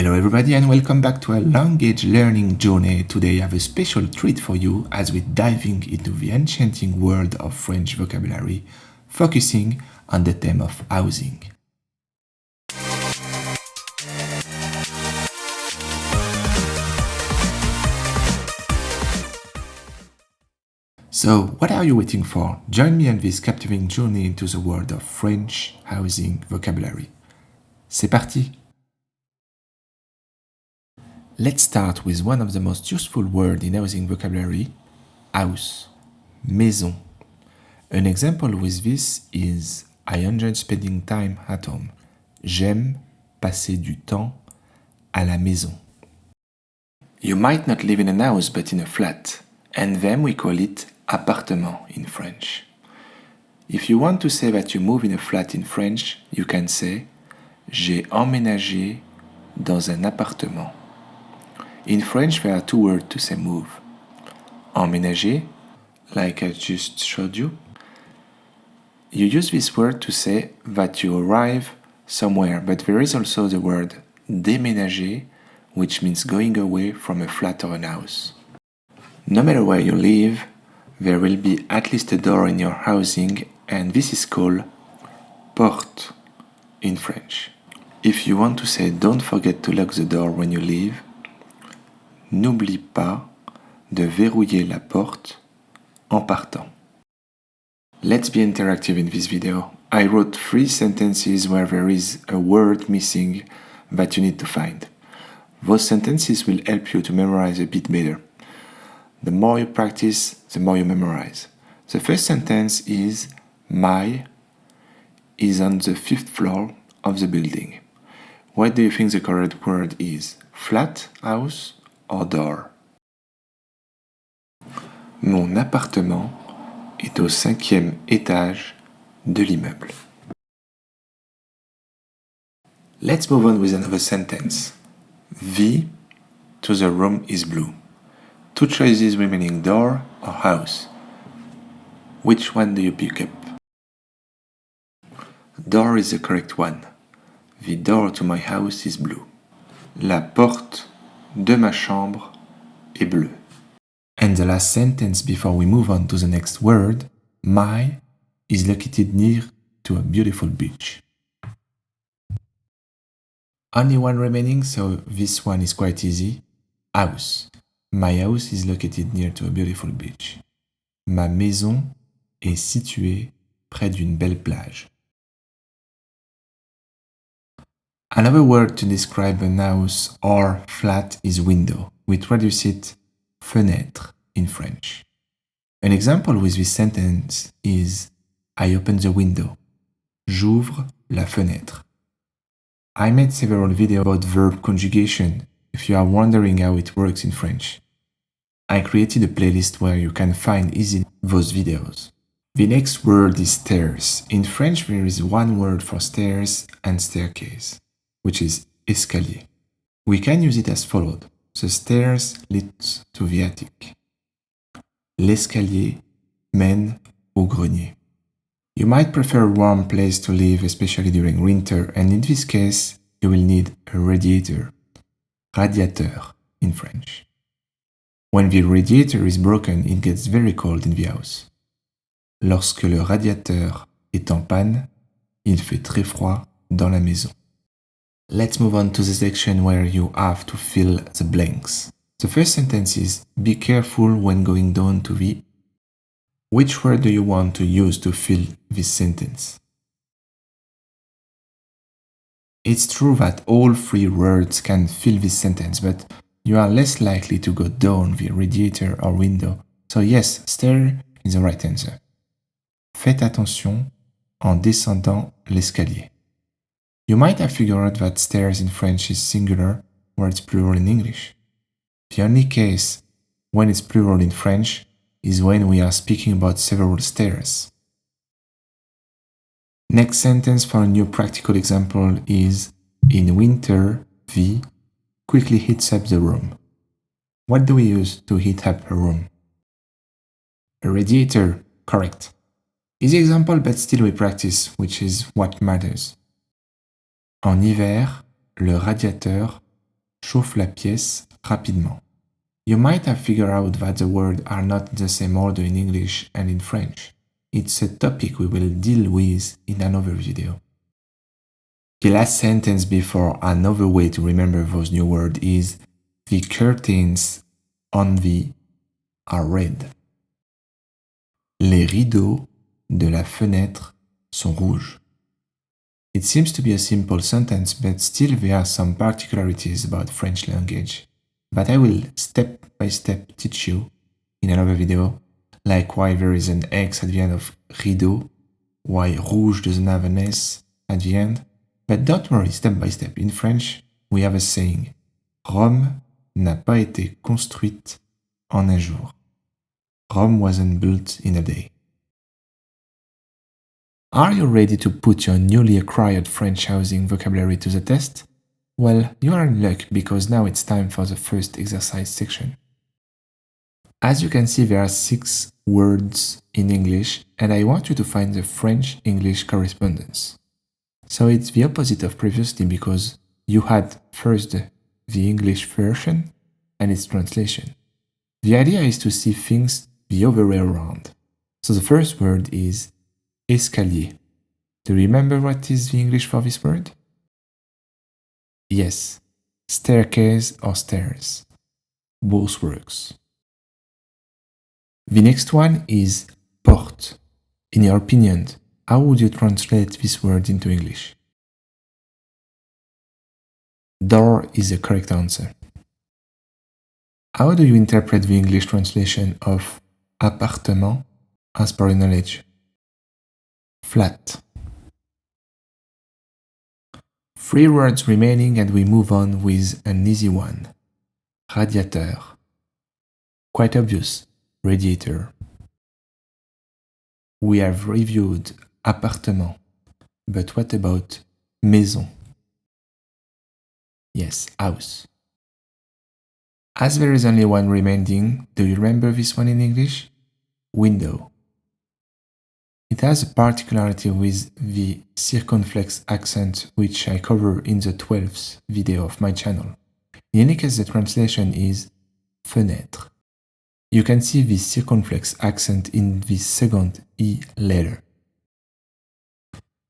Hello everybody and welcome back to a language learning journey. Today I have a special treat for you as we're diving into the enchanting world of French vocabulary, focusing on the theme of housing. So, what are you waiting for? Join me on this captivating journey into the world of French housing vocabulary. C'est parti! Let's start with one of the most useful words in housing vocabulary, house, maison. An example with this is I enjoy spending time at home. J'aime passer du temps à la maison. You might not live in a house but in a flat, and then we call it appartement in French. If you want to say that you move in a flat in French, you can say J'ai emménagé dans un appartement. In French, there are two words to say move. Emménager, like I just showed you. You use this word to say that you arrive somewhere, but there is also the word déménager, which means going away from a flat or a house. No matter where you live, there will be at least a door in your housing, and this is called porte in French. If you want to say don't forget to lock the door when you leave, n'oublie pas de verrouiller la porte en partant. Let's be interactive in this video. I wrote 3 sentences where there is a word missing that you need to find. Those sentences will help you to memorize a bit better. The more you practice, the more you memorize. The first sentence is My is on the 5th floor of the building. What do you think the correct word is? Flat, house, or door? Mon appartement est au 5e étage de l'immeuble. Let's move on with another sentence. The to the room is blue. 2 choices remaining, door or house. Which one do you pick up? Door is the correct one. The door to my house is blue. La porte de ma chambre est bleue. And the last sentence before we move on to the next word, my is located near to a beautiful beach. Only one remaining, so this one is quite easy. House. My house is located near to a beautiful beach. Ma maison est située près d'une belle plage. Another word to describe an house or flat is window. We traduce it fenêtre in French. An example with this sentence is I open the window. J'ouvre la fenêtre. I made several videos about verb conjugation if you are wondering how it works in French. I created a playlist where you can find easily those videos. The next word is stairs. In French there is one word for stairs and staircase, which is escalier. We can use it as followed. The stairs lead to the attic. L'escalier mène au grenier. You might prefer a warm place to live, especially during winter, and in this case, you will need a radiator. Radiateur in French. When the radiator is broken, it gets very cold in the house. Lorsque le radiateur est en panne, il fait très froid dans la maison. Let's move on to the section where you have to fill the blanks. The first sentence is be careful when going down to the. Which word do you want to use to fill this sentence? It's true that all 3 words can fill this sentence, but you are less likely to go down the radiator or window. So yes, stair is the right answer. Faites attention en descendant l'escalier. You might have figured out that stairs in French is singular, where it's plural in English. The only case when it's plural in French is when we are speaking about several stairs. Next sentence for a new practical example is in winter, the quickly heats up the room. What do we use to heat up a room? A radiator, correct. Easy example, but still we practice, which is what matters. En hiver, le radiateur chauffe la pièce rapidement. You might have figured out that the words are not in the same order in English and in French. It's a topic we will deal with in another video. The last sentence before another way to remember those new words is the curtains on the are red. Les rideaux de la fenêtre sont rouges. It seems to be a simple sentence, but still there are some particularities about French language that I will step by step teach you in another video, like why there is an X at the end of rideau, why rouge doesn't have an S at the end. But don't worry, step by step. In French, we have a saying, Rome n'a pas été construite en un jour. Rome wasn't built in a day. Are you ready to put your newly acquired French housing vocabulary to the test? Well, you are in luck because now it's time for the first exercise section. As you can see, there are 6 words in English, and I want you to find the French-English correspondence. So it's the opposite of previously because you had first the English version and its translation. The idea is to see things the other way around. So the first word is escalier. Do you remember what is the English for this word? Yes, staircase or stairs. Both works. The next one is porte. In your opinion, how would you translate this word into English? Door is the correct answer. How do you interpret the English translation of appartement as per your knowledge? Flat. 3 words remaining and we move on with an easy one. Radiateur. Quite obvious, radiator. We have reviewed appartement, but what about maison? Yes, house. As there is only one remaining, do you remember this one in English? Window. It has a particularity with the circumflex accent which I cover in the 12th video of my channel. In any case, the translation is fenêtre. You can see the circumflex accent in the second E letter.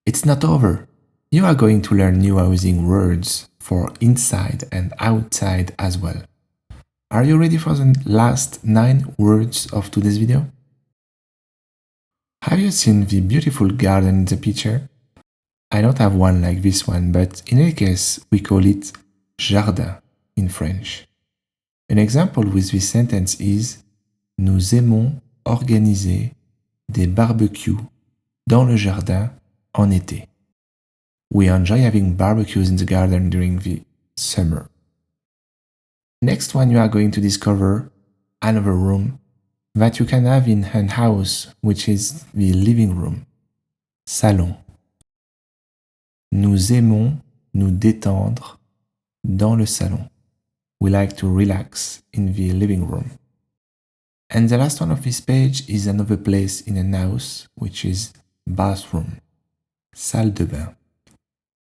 It's not over. You are going to learn new housing words for inside and outside as well. Are you ready for the last 9 words of today's video? Have you seen the beautiful garden in the picture? I don't have one like this one, but in any case, we call it jardin in French. An example with this sentence is Nous aimons organiser des barbecues dans le jardin en été. We enjoy having barbecues in the garden during the summer. Next one, you are going to discover another room that you can have in a house, which is the living room. Salon. Nous aimons nous détendre dans le salon. We like to relax in the living room. And the last one of this page is another place in a house, which is bathroom. Salle de bain.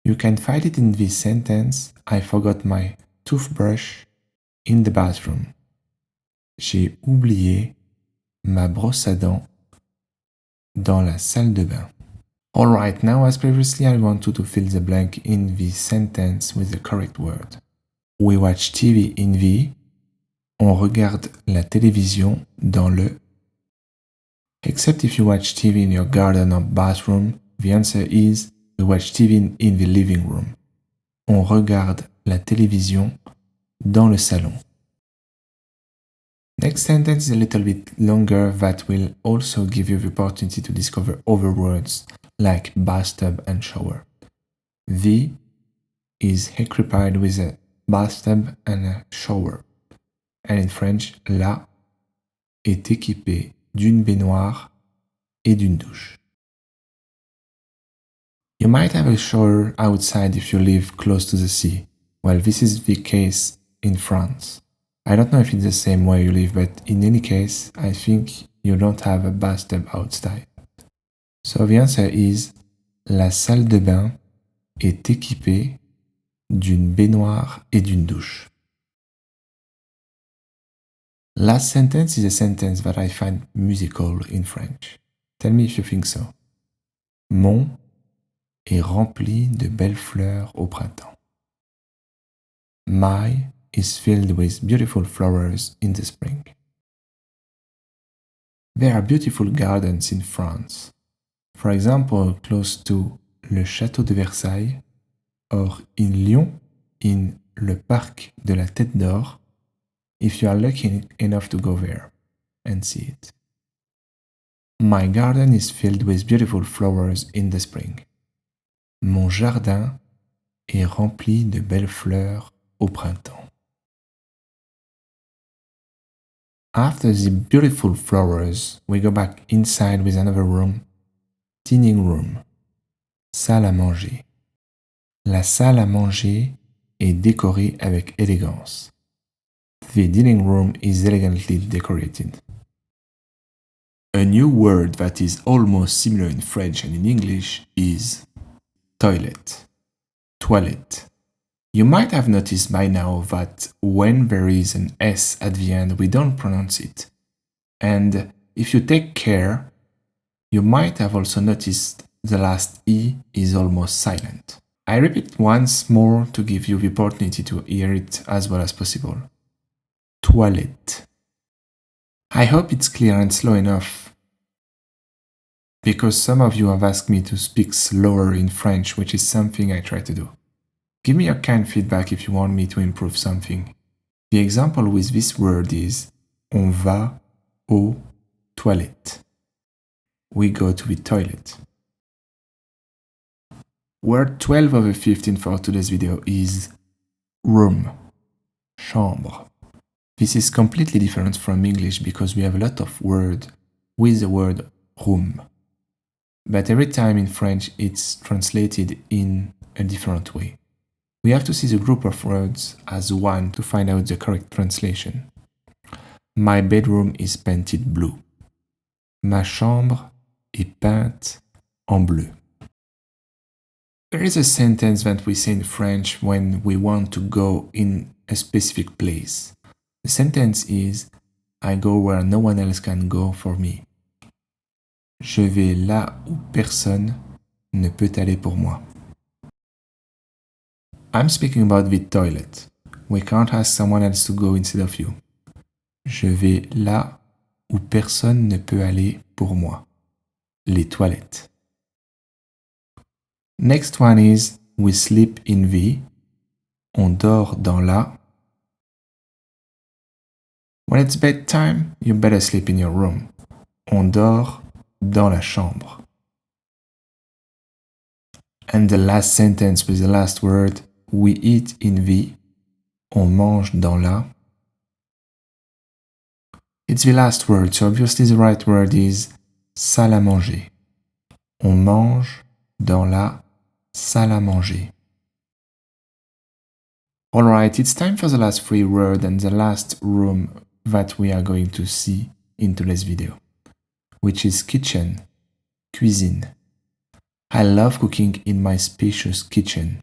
You can find it in this sentence, I forgot my toothbrush in the bathroom. J'ai oublié ma brosse à dents dans la salle de bain. Alright, now as previously I want you to fill the blank in the sentence with the correct word. We watch TV in the. On regarde la télévision dans le. Except if you watch TV in your garden or bathroom, the answer is we watch TV in the living room. On regarde la télévision dans le salon. Next sentence is a little bit longer that will also give you the opportunity to discover other words like bathtub and shower. The is equipped with a bathtub and a shower. And in French, la est équipée d'une baignoire et d'une douche. You might have a shower outside if you live close to the sea. Well, this is the case in France. I don't know if it's the same where you live, but in any case, I think you don't have a bathtub outside. So the answer is la salle de bain est équipée d'une baignoire et d'une douche. Last sentence is a sentence that I find musical in French. Tell me if you think so. Mon est rempli de belles fleurs au printemps. My is filled with beautiful flowers in the spring. There are beautiful gardens in France. For example, close to le Château de Versailles, or in Lyon, in le Parc de la Tête d'Or, if you are lucky enough to go there and see it. My garden is filled with beautiful flowers in the spring. Mon jardin est rempli de belles fleurs au printemps. After the beautiful flowers, we go back inside with another room, dining room, salle à manger. La salle à manger est décorée avec élégance. The dining room is elegantly decorated. A new word that is almost similar in French and in English is toilet, toilette. You might have noticed by now that when there is an S at the end, we don't pronounce it. And if you take care, you might have also noticed the last E is almost silent. I repeat once more to give you the opportunity to hear it as well as possible. Toilette. I hope it's clear and slow enough, because some of you have asked me to speak slower in French, which is something I try to do. Give me your kind feedback if you want me to improve something. The example with this word is on va aux toilettes. We go to the toilet. Word 12 of the 15 for today's video is room, chambre. This is completely different from English because we have a lot of words with the word room. But every time in French it's translated in a different way. We have to see the group of words as one to find out the correct translation. My bedroom is painted blue. Ma chambre est peinte en bleu. There is a sentence that we say in French when we want to go in a specific place. The sentence is I go where no one else can go for me. Je vais là où personne ne peut aller pour moi. I'm speaking about the toilet. We can't ask someone else to go instead of you. Je vais là où personne ne peut aller pour moi. Les toilettes. Next one is we sleep in the. On dort dans la. When it's bedtime, you better sleep in your room. On dort dans la chambre. And the last sentence with the last word, we eat in the. On mange dans la. It's the last word, so obviously the right word is salle à manger. On mange dans la salle à manger. Alright, it's time for the last three words and the last room that we are going to see in today's video, which is kitchen, cuisine. I love cooking in my spacious kitchen.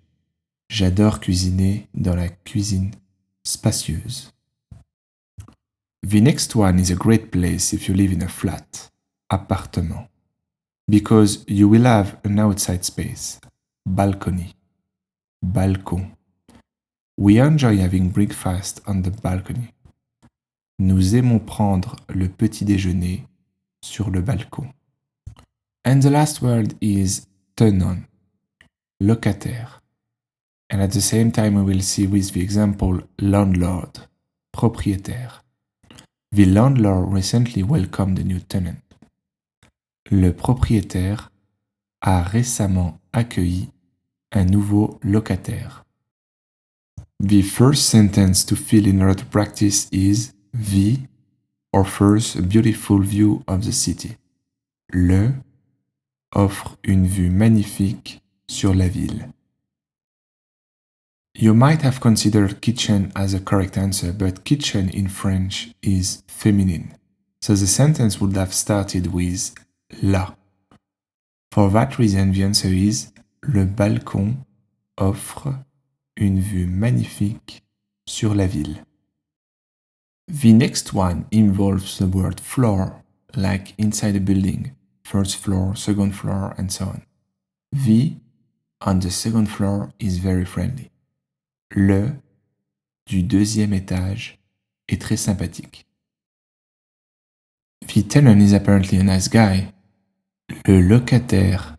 J'adore cuisiner dans la cuisine spacieuse. The next one is a great place if you live in a flat, appartement, because you will have an outside space, balcony, balcon. We enjoy having breakfast on the balcony. Nous aimons prendre le petit déjeuner sur le balcon. And the last word is tenant, locataire. And at the same time we will see with the example landlord, propriétaire. The landlord recently welcomed a new tenant. Le propriétaire a récemment accueilli un nouveau locataire. The first sentence to fill in order to practice is the offers a beautiful view of the city. Le offre une vue magnifique sur la ville. You might have considered kitchen as a correct answer, but kitchen in French is feminine. So the sentence would have started with la. For that reason, the answer is le balcon offre une vue magnifique sur la ville. The next one involves the word floor, like inside a building, first floor, second floor, and so on. The on the second floor is very friendly. Le du deuxième étage est très sympathique. The tenant is apparently a nice guy. Le locataire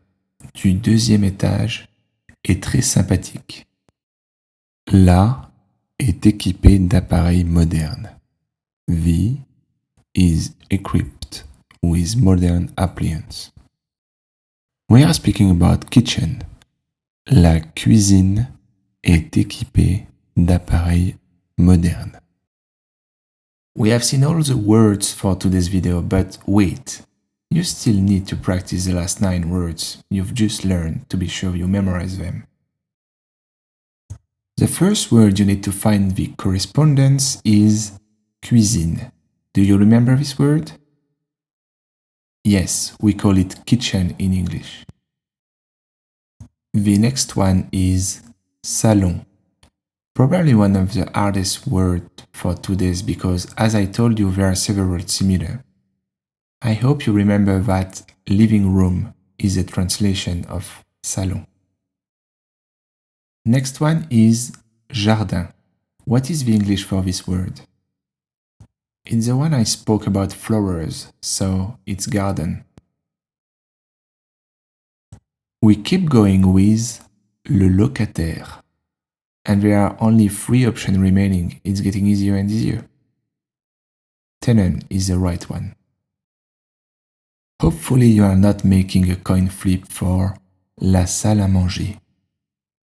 du deuxième étage est très sympathique. La est équipé d'appareils modernes. The is equipped with modern appliances. We are speaking about kitchen. La cuisine est équipée d'appareils modernes. We have seen all the words for today's video, but wait, you still need to practice the last 9 words you've just learned to be sure you memorize them. The first word you need to find the correspondence is cuisine. Do you remember this word? Yes, we call it kitchen in English. The next one is salon. Probably one of the hardest words for today's because, as I told you, there are several similar. I hope you remember that living room is a translation of salon. Next one is jardin. What is the English for this word? It's the one I spoke about flowers, so it's garden. We keep going with le locataire. And there are only 3 options remaining. It's getting easier and easier. Tenant is the right one. Hopefully you are not making a coin flip for la salle à manger.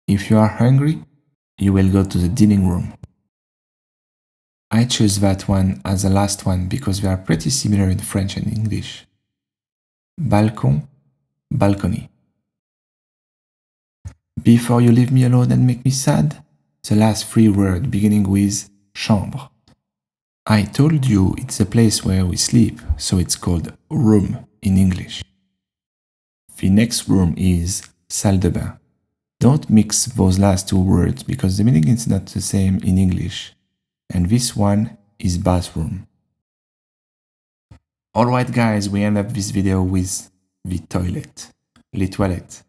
If you are hungry, you will go to the dining room. I chose that one as the last one because they are pretty similar in French and English. Balcon, balcony. Before you leave me alone and make me sad, the last 3 words beginning with chambre. I told you it's a place where we sleep, so it's called room in English. The next room is salle de bain. Don't mix those last 2 words because the meaning is not the same in English. And this one is bathroom. Alright guys, we end up this video with the toilet. Les toilettes.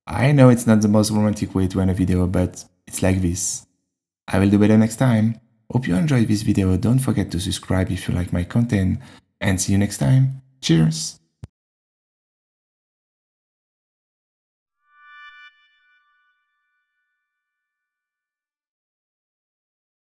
I know it's not the most romantic way to end a video, but it's like this. I will do better next time. Hope you enjoyed this video. Don't forget to subscribe if you like my content. And see you next time. Cheers!